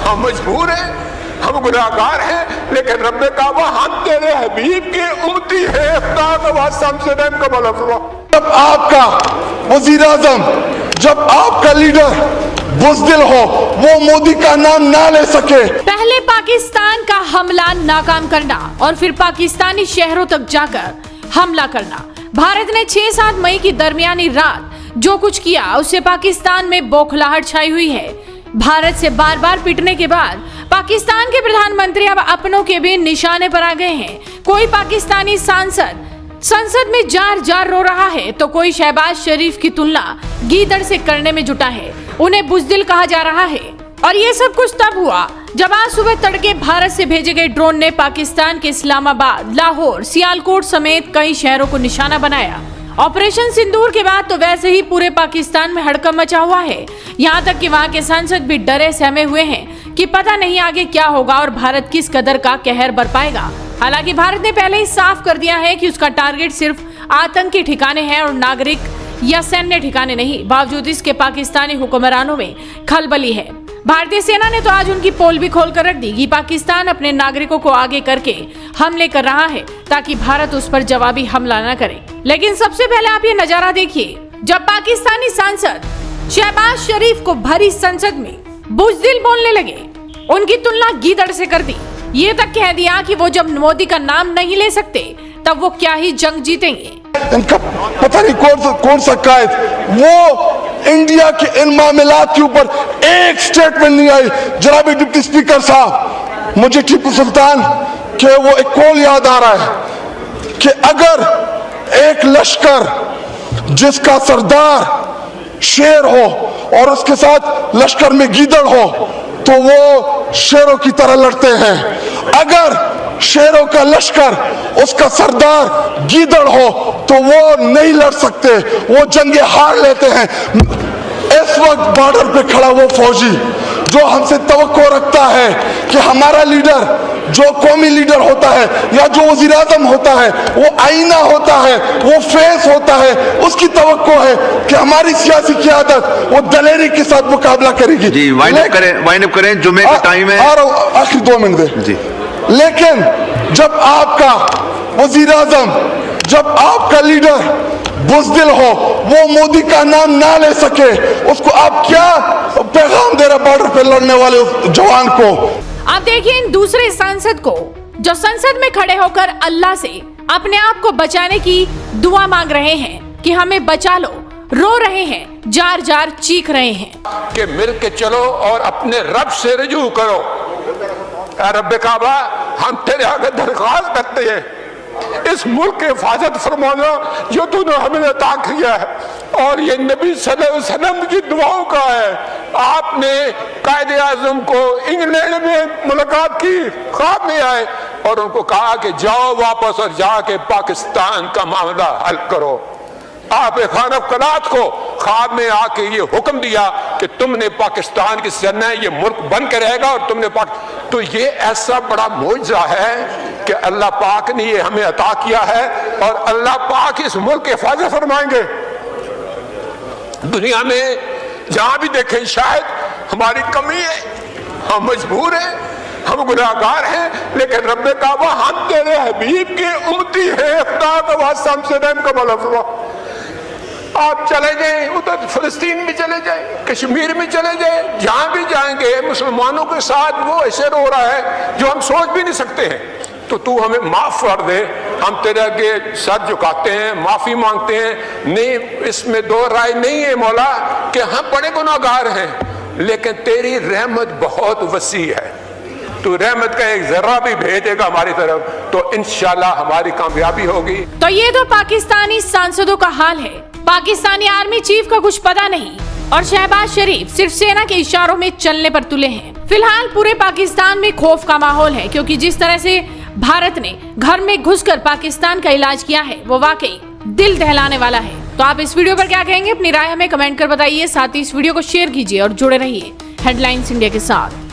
हम मजबूर हैं, हम गुनाहगार हैं, लेकिन रब ने कहा हम तेरे हबीब के उम्मती हैं। खुदा का वास्ता हमसे रहम का भला फरमा। जब आपका वजीर आजम, जब आपका लीडर बुज़दिल हो, वो मोदी का नाम ना ले सके। पहले पाकिस्तान का हमला नाकाम करना और फिर पाकिस्तानी शहरों तक जाकर हमला करना। भारत ने 6-7 मई की दरमियानी रात जो कुछ किया उससे पाकिस्तान में बौखलाहट छाई हुई है। भारत से बार बार पिटने के बाद पाकिस्तान के प्रधानमंत्री अब अपनों के भी निशाने पर आ गए हैं। कोई पाकिस्तानी सांसद संसद में जार जार रो रहा है तो कोई शहबाज शरीफ की तुलना गीदड़ से करने में जुटा है। उन्हें बुज़दिल कहा जा रहा है और ये सब कुछ तब हुआ जब आज सुबह तड़के भारत से भेजे गए ड्रोन ने पाकिस्तान के इस्लामाबाद, लाहौर, सियालकोट समेत कई शहरों को निशाना बनाया। ऑपरेशन सिंदूर के बाद तो वैसे ही पूरे पाकिस्तान में हड़कंप मचा हुआ है। यहाँ तक कि वहाँ के सांसद भी डरे सहमे हुए हैं कि पता नहीं आगे क्या होगा और भारत किस कदर का कहर बरपाएगा। हालांकि भारत ने पहले ही साफ कर दिया है कि उसका टारगेट सिर्फ आतंकी ठिकाने हैं और नागरिक या सैन्य ठिकाने नहीं। बावजूद इसके पाकिस्तानी हुक्मरानों में खलबली है। भारतीय सेना ने तो आज उनकी पोल भी खोल कर रख दी कि पाकिस्तान अपने नागरिकों को आगे करके हमले कर रहा है ताकि भारत उस पर जवाबी हमला न करे। लेकिन सबसे पहले आप ये नजारा देखिए, जब पाकिस्तानी सांसद शहबाज शरीफ को भरी संसद में बुज़दिल बोलने लगे, उनकी तुलना गीदड़ से कर दी। ये तक कह दिया कि वो जब मोदी का नाम नहीं ले सकते तब वो क्या ही जंग जीतेंगे। इनका पता नहीं कौन सा कायद, वो इंडिया के इन मामलात के ऊपर एक स्टेटमेंट नहीं आई। जनाब डिप्टी स्पीकर साहब, मुझे टीपू सुल्तान के वो एक कॉल याद आ रहा है कि अगर एक लश्कर जिसका सरदार शेर हो और उसके साथ लश्कर में गीदड़ हो तो वो शेरों की तरह लड़ते हैं। अगर शेरों का लश्कर उसका सरदार गीदड़ हो तो वो नहीं लड़ सकते, वो जंगे हार लेते हैं। इस वक्त बॉर्डर पे खड़ा वो फौजी जो हमसे तवक्को रखता है कि हमारा लीडर, जो कौमी लीडर होता है या जो वज़ीर आज़म होता है, वो आईना होता है, वो फेस होता है, उसकी तवक्को है कि हमारी सियासी क़यादत वो दलेरी के साथ मुकाबला करेगी। जी, वाइंड अप करें, जुम्मे का टाइम है। आखिरी 2 मिनट दे जी। लेकिन जब आपका वज़ीर आज़म, जब आपका लीडर बुज़दिल हो, वो मोदी का नाम ना ले सके, उसको आप क्या पैगाम दे रहे बॉर्डर पे लड़ने वाले उस जवान को? आप देखिए इन दूसरे सांसद को जो संसद में खड़े होकर अल्लाह से अपने आप को बचाने की दुआ मांग रहे हैं कि हमें बचा लो, रो रहे हैं, जार जार चीख रहे हैं कि मिल के चलो और अपने रब से रजू करो। रब काबा, हम तेरे आगे दरख्वास्त करते हैं, इस मुल्क की हिफाजत फरमाना जो तूने हमें अता किया है, और ये नबी सल्लल्लाहु अलैहि वसल्लम की दुआओं का है। आपने कायदे आज़म को इंग्लैंड में मुलाकात की, ख्वाब में आए और उनको कहा कि जाओ वापस और जाके पाकिस्तान का मामला हल करो। आप खान कलात को ख्वाब में आके ये हुक्म दिया कि तुमने पाकिस्तान की सेना, ये मुल्क बन के रहेगा और तुमने तो ये ऐसा बड़ा मौजज़ा है कि अल्लाह पाक ने ये हमें अता किया है और अल्लाह पाक इस मुल्क की हिफाजत फरमाएंगे। दुनिया में जहां भी देखें शायद हमारी कमी है, हम मजबूर हैं, हम गुनाहगार हैं, लेकिन रब ने कहा हम तेरे हबीब के उम्मती हैं। खुदा का वास्ता हमसे रहम का भला फरमा। आप चले जाएं, उधर फिलिस्तीन में चले जाएं, कश्मीर में चले जाएं, जहां भी जाएंगे मुसलमानों के साथ वो ऐसे रो रहा है जो हम सोच भी नहीं सकते हैं। तो तू हमें माफ कर दे, हम तेरे आगे सर झुकाते हैं, माफी मांगते हैं। नहीं, इसमें दो राय नहीं है मौला कि हम बड़े गुनाहगार हैं, लेकिन तेरी रहमत बहुत वसी है। तू रहमत का एक जर्रा भी भेजेगा हमारी तरफ तो इंशाल्लाह हमारी कामयाबी होगी। तो ये तो पाकिस्तानी सांसदों का हाल है। पाकिस्तानी आर्मी चीफ का कुछ पता नहीं और शहबाज शरीफ सिर्फ सेना के इशारों में चलने पर तुले हैं। फिलहाल पूरे पाकिस्तान में खौफ का माहौल है, क्योंकि जिस तरह से भारत ने घर में घुसकर पाकिस्तान का इलाज किया है वो वाकई दिल दहलाने वाला है। तो आप इस वीडियो पर क्या कहेंगे, अपनी राय हमें कमेंट कर बताइए। साथ ही इस वीडियो को शेयर कीजिए और जुड़े रहिए हेडलाइंस इंडिया के साथ।